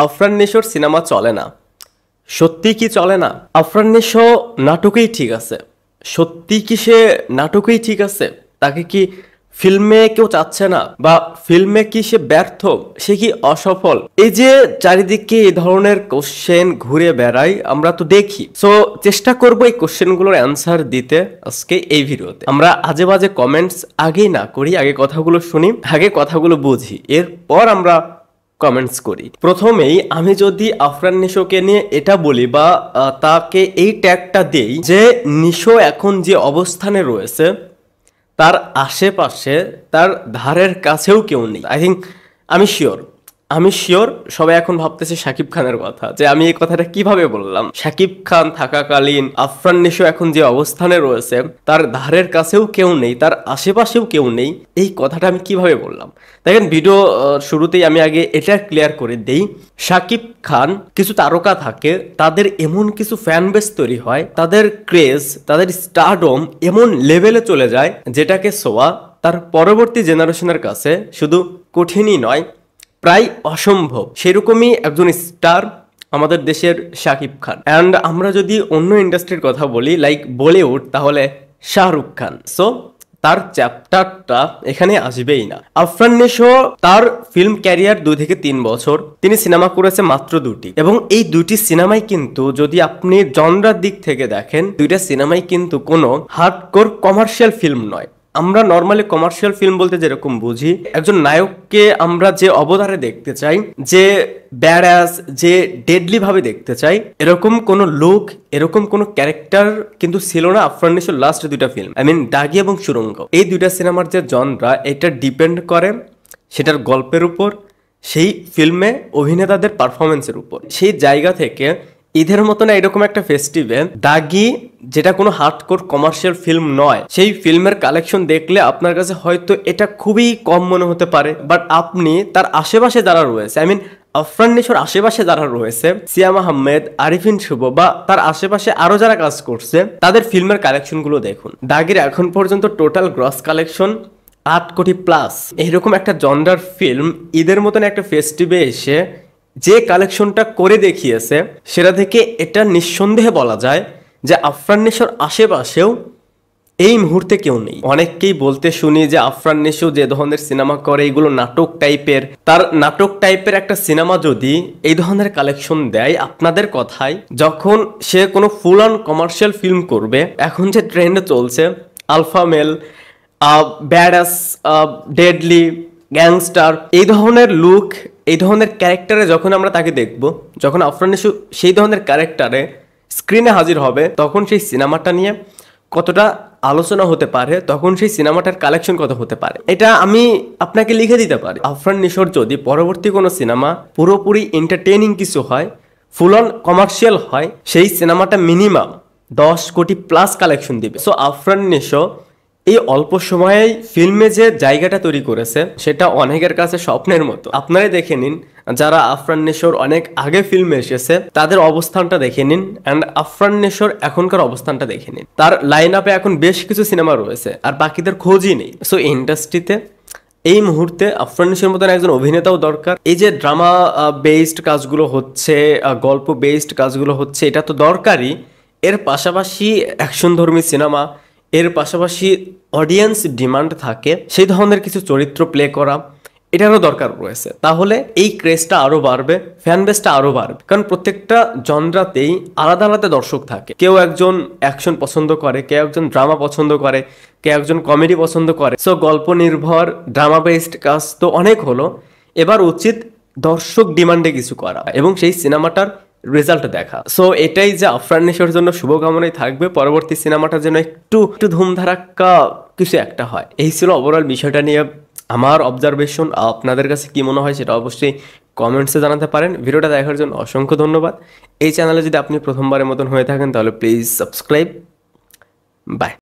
আফরান নিশোর cinema চলে না। সত্যি কি চলে না? আফরান নিশো নাটকেই ঠিক আছে। সত্যি কি সে নাটকেই ঠিক আছে? তাকে কি ফিল্মে কেউ চাচ্ছে না, বা ফিল্মে কি সে ব্যর্থ, সে কি অসফল? এই যে চারিদিকে এই ধরনের কোশ্চেন ঘুরে বেড়াই, আমরা তো দেখি। সো চেষ্টা করবো এই কোশ্চেনগুলোর অ্যান্সার দিতে আজকে এই ভিডিওতে। আমরা আজে বাজে কমেন্টস আগেই না করি, আগে কথাগুলো শুনি, আগে কথাগুলো বুঝি, এরপর আমরা কমেন্টস করি। প্রথমেই আমি যদি আফরান নিশোকে নিয়ে এটা বলি, বা তাকে এই ট্যাগটা দেই যে নিশো এখন যে অবস্থানে রয়েছে তার আশেপাশে, তার ধারের কাছেও কেউ নেই। আই থিঙ্ক আমি শিওর সবাই এখন ভাবতেছে শাকিব খানের কথা, যে আমি এই কথাটা কিভাবে বললাম। শাকিব খান থাকাকালীন আফরান নিশো এখন যে অবস্থানে রয়েছে তার ধারের কাছেও কেউ নেই, তার আশেপাশেও কেউ নেই, এই কথাটা আমি কিভাবে বললাম। দেখেন, ভিডিও শুরুতেই আমি আগে এটা ক্লিয়ার করে দেই, শাকিব খান কিছু তারকা থাকে, তাদের এমন কিছু ফ্যান বেস তৈরি হয়, তাদের ক্রেজ, তাদের স্টারডম এমন লেভেলে চলে যায় যেটাকে ছোঁয়া তার পরবর্তী জেনারেশনের কাছে শুধু কঠিনই নয়, প্রায় অসম্ভব। সেরকমই একজন স্টার আমাদের দেশের শাকিব খান। অ্যান্ড আমরা যদি অন্য ইন্ডাস্ট্রির কথা বলি, লাইক বলিউড, তাহলে শাহরুখ খান। সো তার চ্যাপ্টারটা এখানে আসবেই না। আফরান নিশো তার ফিল্ম ক্যারিয়ার 2 থেকে 3 বছর, তিনি সিনেমা করেছে মাত্র 2টি, এবং এই 2টি সিনেমাই কিন্তু যদি আপনি জনরার দিক থেকে দেখেন, 2টা সিনেমাই কিন্তু কোনো হার্ডকোর কমার্শিয়াল ফিল্ম নয়। আমরা নর্মালি কমার্শিয়াল ফিল্ম বলতে যেরকম বুঝি, একজন নায়ককে আমরা যে অবতারে দেখতে চাই, যে ব্যাডাস, যে ডেডলি ভাবে দেখতে চাই, এরকম কোনো লুক, এরকম কোনো ক্যারেক্টার কিন্তু ছিল না আফরান নিশোর লাস্ট 2টা ফিল্ম। আই মিন দাগি এবং সুড়ঙ্গ, এই 2টা সিনেমার যে জনরা, এটা ডিপেন্ড করে সেটার গল্পের উপর, সেই ফিল্মে অভিনেতাদের পারফরমেন্সের উপর। সেই জায়গা থেকে ঈদের মতো না এরকম একটা ফেস্টিভ্যাল দাগি, যেটা কোনো হার্ডকোর কমার্শিয়াল ফিল্ম নয়, সেই ফিল্মের কালেকশন দেখলে আপনার কাছে হয়তো এটা খুবই কম মনে হতে পারে, বাট আপনি তার আশেপাশে যারা রয়েছে, আই মিন আফরান নিশোর আশেপাশে যারা রয়েছে, সিয়াম আহমেদ, আরিফিন শুভ, বা তার আশেপাশে আরো যারা কাজ করছে, তাদের ফিল্মের কালেকশনগুলো দেখুন। দাগির এখন পর্যন্ত টোটাল গ্রস কালেকশন 8 কোটি প্লাস। এইরকম একটা জনরার ফিল্ম ঈদের মতন একটা ফেস্টিভে এসে যে কালেকশনটা করে দেখিয়েছে, সেটা থেকে এটা নিঃসন্দেহে বলা যায় যে আফরান নিশোর আশেপাশেও এই মুহূর্তে কেউ নেই। অনেককেই বলতে শুনি যে আফরান নিশো যে ধরনের সিনেমা করে এগুলো নাটক টাইপের, তার নাটক টাইপের একটা সিনেমা যদি এই ধরনের কালেকশন দেয়, আপনাদের কথায় যখন সে কোনো ফুল অন কমার্শিয়াল ফিল্ম করবে, এখন যে ট্রেন্ডে চলছে alpha mail, badass, deadly, gangster, এই ধরনের লুক, এই ধরনের ক্যারেক্টারে যখন আমরা তাকে দেখব, যখন আফরান নিশো সেই ধরনের ক্যারেক্টারে স্ক্রিনে হাজির হবে, তখন সেই সিনেমাটা নিয়ে কতটা আলোচনা হতে পারে, তখন সেই সিনেমাটার কালেকশন কত হতে পারে, এটা আমি আপনাকে লিখে দিতে পারি। আফরান নিশোর যদি পরবর্তী কোনো সিনেমা পুরোপুরি এন্টারটেইনিং কিছু হয়, ফুল অন কমার্শিয়াল হয়, সেই সিনেমাটা মিনিমাম 10 কোটি প্লাস কালেকশন দিবে। সো আফরান নিশো এই অল্প সময়ে ফিল্মে যে জায়গাটা তৈরি করেছে, সেটা অনেকের কাছে স্বপ্নের মতো। আপনারাই দেখে নিন, যারা আফরান নিশোর অনেক আগে ফিল্মে এসেছে তাদের অবস্থানটা দেখে নিন, অ্যান্ড আফরান নিশোর এখনকার অবস্থানটা দেখে নিন। তার লাইন আপে এখন বেশ কিছু সিনেমা রয়েছে, আর বাকিদের খোঁজই নেই। সো ইন্ডাস্ট্রিতে এই মুহূর্তে আফরান নিশোর মতন একজন অভিনেতাও দরকার। এই যে ড্রামা বেসড কাজগুলো হচ্ছে, গল্প বেসড কাজগুলো হচ্ছে, এটা তো দরকারই। এর পাশাপাশি অ্যাকশনধর্মী সিনেমা, এর পাশাপাশি অডিয়েন্স ডিমান্ড থাকে সেই ধরনের কিছু চরিত্র প্লে করা, এটারও দরকার রয়েছে। তাহলে এই ক্রেজটা আরো বাড়বে, ফ্যান বেসটা আরো বাড়বে। কারণ প্রত্যেকটা জনরাতেই আলাদা আলাদা দর্শক থাকে। কেউ একজন অ্যাকশন পছন্দ করে, কেউ একজন ড্রামা পছন্দ করে, কেউ একজন কমেডি পছন্দ করে। সো গল্প নির্ভর ড্রামা বেসড কাজ তো অনেক হলো, এবার উচিত দর্শক ডিমান্ডে কিছু করা এবং সেই সিনেমাটার রেজাল্ট দেখা। সো এটাই যে আফরান নিশোর জন্য শুভকামনাই থাকবে, পরবর্তী সিনেমাটা যেন একটু ধুমধারাক্কা কিছু একটা হয়। এই ছিল ওভারঅল বিষয়টা নিয়ে আমার অবজারভেশন। আপনাদের কাছে কি মনে হয় সেটা অবশ্যই কমেন্টসে জানাতে পারেন। ভিডিওটা দেখার জন্য অসংখ্য ধন্যবাদ। এই চ্যানেলে যদি আপনি প্রথমবারের মতন হয়ে থাকেন তাহলে প্লিজ সাবস্ক্রাইব। বাই।